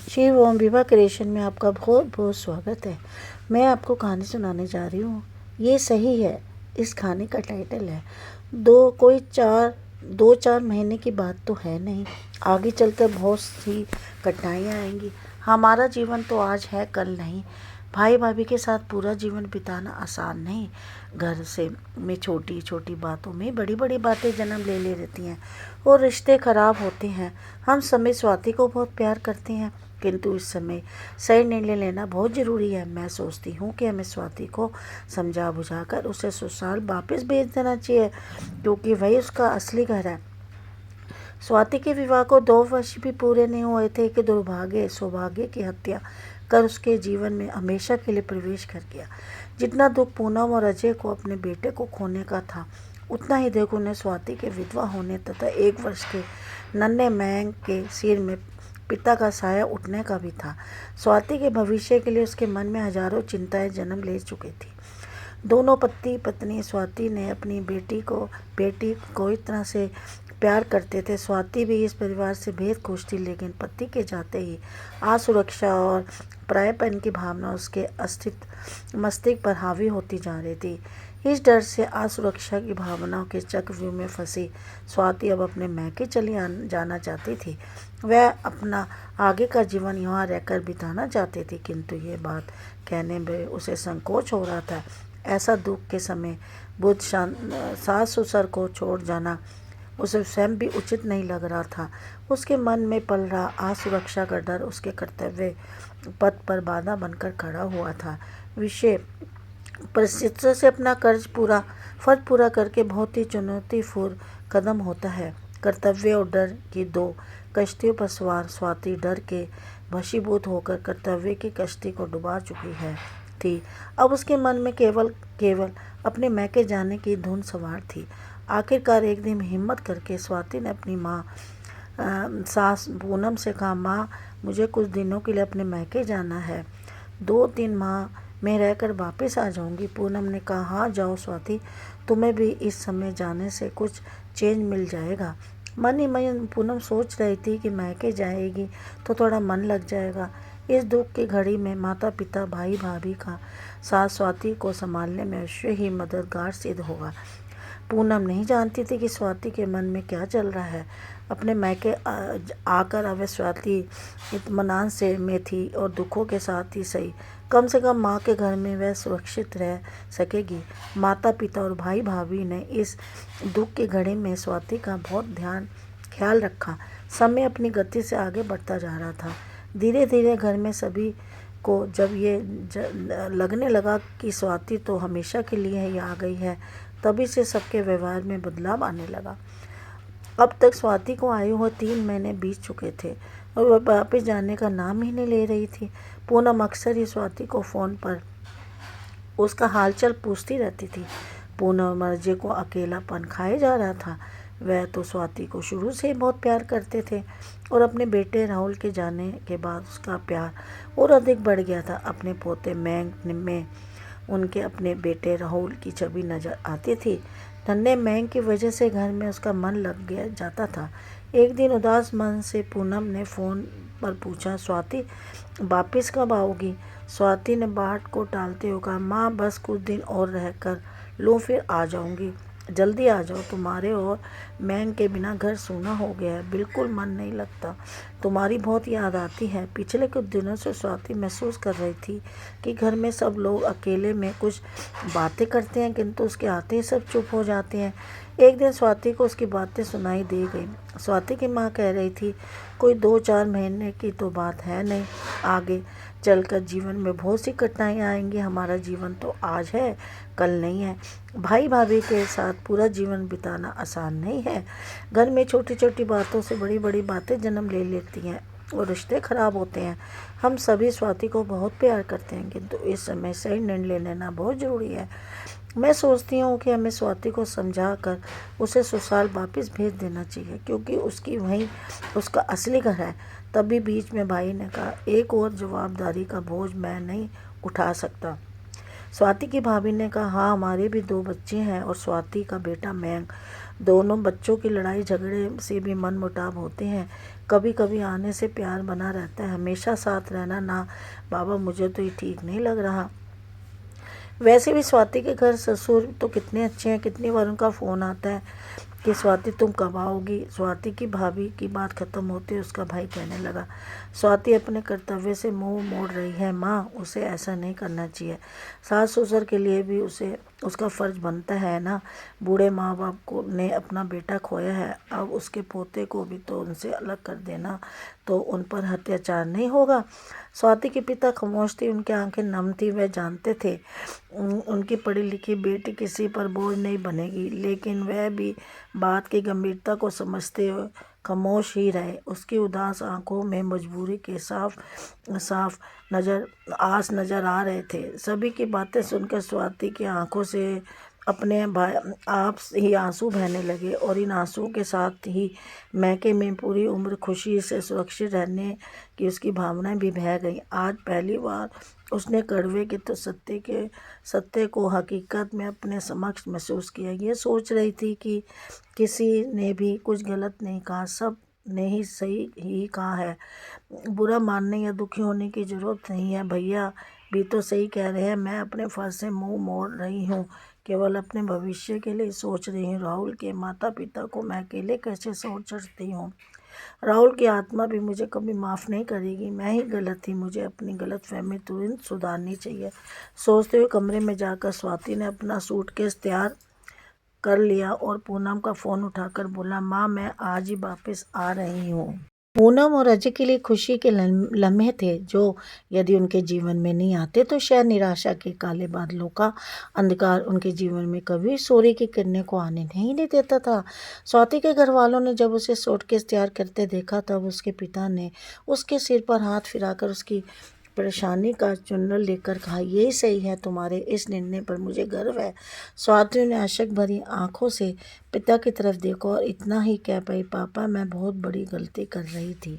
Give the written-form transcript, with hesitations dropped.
शिव ओम विवाह क्रिएशन में आपका बहुत बहुत स्वागत है। मैं आपको कहानी सुनाने जा रही हूँ। ये सही है, इस कहानी का टाइटल है दो चार महीने की बात तो है नहीं, आगे चलकर बहुत सी कठिनाइयाँ आएंगी। हमारा जीवन तो आज है, कल नहीं। भाई भाभी के साथ पूरा जीवन बिताना आसान नहीं। घर से में छोटी छोटी बातों में बड़ी बड़ी बातें जन्म ले रहती हैं और रिश्ते खराब होते हैं। हम समय स्वाति को बहुत प्यार करते हैं, किंतु इस समय सही निर्णय लेना बहुत ज़रूरी है। मैं सोचती हूँ कि हमें स्वाति को समझा बुझाकर उसे ससुराल वापस भेज देना चाहिए, क्योंकि वही उसका असली घर है। स्वाति के विवाह को 2 वर्ष भी पूरे नहीं हुए थे कि सौभाग्य की हत्या कर उसके जीवन में हमेशा के लिए प्रवेश कर गया। जितना दुख पूनम और अजय को अपने बेटे को खोने का था, उतना ही दुख उन्हें स्वाति के विधवा होने तथा 1 वर्ष के नन्हे मयंक के सिर में पिता का साया उठने का भी था। स्वाति के भविष्य के लिए उसके मन में हजारों चिंताएं जन्म ले चुकी थी। दोनों पति पत्नी स्वाति ने अपनी बेटी को इस तरह से प्यार करते थे। स्वाति भी इस परिवार से बेहद खुश थी, लेकिन पति के जाते ही असुरक्षा और परायेपन की भावना उसके अस्तित्व मस्तिष्क पर हावी होती जा रही थी। इस डर से असुरक्षा की भावनाओं के चक्रव्यूह में फंसी स्वाति अब अपने मैके जाना चाहती थी। वह अपना आगे का जीवन यहाँ रहकर बिताना चाहती थी, किंतु ये बात कहने में उसे संकोच हो रहा था। ऐसा दुख के समय बुद्ध सास ससुर को छोड़ जाना उसे स्वयं भी उचित नहीं लग रहा था। उसके मन में पल रहा असुरक्षा का डर उसके कर्तव्य पथ पर बाधा बनकर खड़ा हुआ था। विषय परिस्थितियों से अपना फर्ज पूरा करके बहुत ही चुनौतीपूर्ण कदम होता है। कर्तव्य और डर की 2 कश्तियों पर सवार स्वाति डर के वशीभूत होकर कर्तव्य की कश्ती को डुबा चुकी थी। अब उसके मन में केवल अपने मैके जाने की धुन सवार थी। आखिरकार एक दिन हिम्मत करके स्वाति ने अपनी माँ सास पूनम से कहा, माँ मुझे कुछ दिनों के लिए अपने मैके जाना है, 2-3 माह में रहकर वापस आ जाऊंगी। पूनम ने कहा, हाँ जाओ स्वाति, तुम्हें भी इस समय जाने से कुछ चेंज मिल जाएगा। मन ही मन पूनम सोच रही थी कि मैके जाएगी तो थोड़ा मन लग जाएगा। इस दुख की घड़ी में माता पिता भाई भाभी का साथ स्वाति को संभालने में अवश्य ही मददगार सिद्ध होगा। पूनम नहीं जानती थी कि स्वाति के मन में क्या चल रहा है। अपने मैके आकर अब स्वाति इत्मीनान से में थी और दुखों के साथ ही सही, कम से कम माँ के घर में वह सुरक्षित रह सकेगी। माता पिता और भाई भाभी ने इस दुख की घड़ी में स्वाति का बहुत ख्याल रखा। समय अपनी गति से आगे बढ़ता जा रहा था। धीरे धीरे घर में सभी को जब ये लगने लगा कि स्वाति तो हमेशा के लिए ही आ गई है, तभी से सबके व्यवहार में बदलाव आने लगा। अब तक स्वाति को आए हुए 3 महीने बीत चुके थे और वह वापस जाने का नाम ही नहीं ले रही थी। पूनम अक्सर ही स्वाति को फ़ोन पर उसका हालचाल पूछती रहती थी। पूनम और अजय को अकेलापन खाए जा रहा था। वह तो स्वाति को शुरू से ही बहुत प्यार करते थे और अपने बेटे राहुल के जाने के बाद उसका प्यार और अधिक बढ़ गया था। अपने पोते मयंक में उनके अपने बेटे राहुल की छवि नजर आती थी। नन्हे मयंक की वजह से घर में उसका मन लग जाता था। एक दिन उदास मन से पूनम ने फ़ोन पर पूछा, स्वाति वापिस कब आओगी? स्वाति ने बात को टालते हुए कहा, माँ बस कुछ दिन और रह कर लूँ, फिर आ जाऊँगी। जल्दी आ जाओ, तुम्हारे और मयंक के बिना घर सूना हो गया है, बिल्कुल मन नहीं लगता, तुम्हारी बहुत याद आती है। पिछले कुछ दिनों से स्वाति महसूस कर रही थी कि घर में सब लोग अकेले में कुछ बातें करते हैं, किंतु उसके आते ही सब चुप हो जाते हैं। एक दिन स्वाति को उसकी बातें सुनाई दे गई। स्वाति की माँ कह रही थी, कोई 2-4 महीने की तो बात है नहीं, आगे चलकर जीवन में बहुत सी कठिनाइयाँ आएंगी। हमारा जीवन तो आज है, कल नहीं है। भाई भाभी के साथ पूरा जीवन बिताना आसान नहीं है। घर में छोटी छोटी बातों से बड़ी बड़ी बातें जन्म ले लेती हैं और रिश्ते खराब होते हैं। हम सभी स्वाति को बहुत प्यार करते हैं, किंतु इस समय सही निर्णय लेना बहुत ज़रूरी है। मैं सोचती हूँ कि हमें स्वाति को समझा कर उसे ससुराल वापस भेज देना चाहिए, क्योंकि वहीं उसका असली घर है। तभी बीच में भाई ने कहा, एक और जवाबदारी का बोझ मैं नहीं उठा सकता। स्वाति की भाभी ने कहा, हाँ हमारे भी 2 बच्चे हैं और स्वाति का बेटा मयंक दोनों बच्चों की लड़ाई झगड़े से भी मनमुटाव होते हैं, कभी कभी आने से प्यार बना रहता है। हमेशा साथ रहना ना बाबा, मुझे तो ये ठीक नहीं लग रहा। वैसे भी स्वाति के घर ससुर तो कितने अच्छे हैं, कितनी बार उनका फ़ोन आता है कि स्वाति तुम कब आओगी। स्वाति की भाभी की बात खत्म होते उसका भाई कहने लगा, स्वाति अपने कर्तव्य से मुंह मोड़ रही है माँ, उसे ऐसा नहीं करना चाहिए। सास ससुर के लिए भी उसे उसका फ़र्ज बनता है ना। बूढ़े माँ बाप को ने अपना बेटा खोया है, अब उसके पोते को भी तो उनसे अलग कर देना तो उन पर अत्याचार नहीं होगा। स्वाति के पिता खामोश थे, उनकी आंखें नम थी। वह जानते थे उनकी पढ़ी लिखी बेटी किसी पर बोझ नहीं बनेगी, लेकिन वह भी बात की गंभीरता को समझते हुए खामोश ही रहे। उसकी उदास आंखों में मजबूरी के साफ साफ आंस नजर आ रहे थे। सभी की बातें सुनकर स्वाति की आंखों से अपने आप ही आंसू बहने लगे और इन आंसुओं के साथ ही मैके में पूरी उम्र खुशी से सुरक्षित रहने की उसकी भावनाएं भी बह गईं। आज पहली बार उसने कड़वे के तो सत्य को हकीकत में अपने समक्ष महसूस किया। ये सोच रही थी कि किसी ने भी कुछ गलत नहीं कहा, सब ने ही सही ही कहा है। बुरा मानने या दुखी होने की ज़रूरत नहीं है। भैया भी तो सही कह रहे हैं, मैं अपने फर्ज से मुंह मोड़ रही हूँ, केवल अपने भविष्य के लिए सोच रही हूँ। राहुल के माता पिता को मैं अकेले कैसे छोड़ सकती हूँ। राहुल की आत्मा भी मुझे कभी माफ़ नहीं करेगी। मैं ही गलत थी, मुझे अपनी गलतफहमी तुरंत सुधारनी चाहिए। सोचते हुए कमरे में जाकर स्वाति ने अपना सूटकेस तैयार कर लिया और पूनम का फ़ोन उठाकर बोला, माँ मैं आज ही वापस आ रही हूँ। पूनम और अजय के लिए खुशी के लम्हे थे जो यदि उनके जीवन में नहीं आते तो शायद निराशा के काले बादलों का अंधकार उनके जीवन में कभी सूर्य की किरणें को आने नहीं देता था। स्वाति के घर वालों ने जब उसे सूटकेस तैयार करते देखा तब उसके पिता ने उसके सिर पर हाथ फिराकर उसकी परेशानी का चुनर लेकर कहा, यही सही है, तुम्हारे इस निर्णय पर मुझे गर्व है। स्वाति ने आशक भरी आंखों से पिता की तरफ देखा और इतना ही कह पाई, पापा मैं बहुत बड़ी गलती कर रही थी।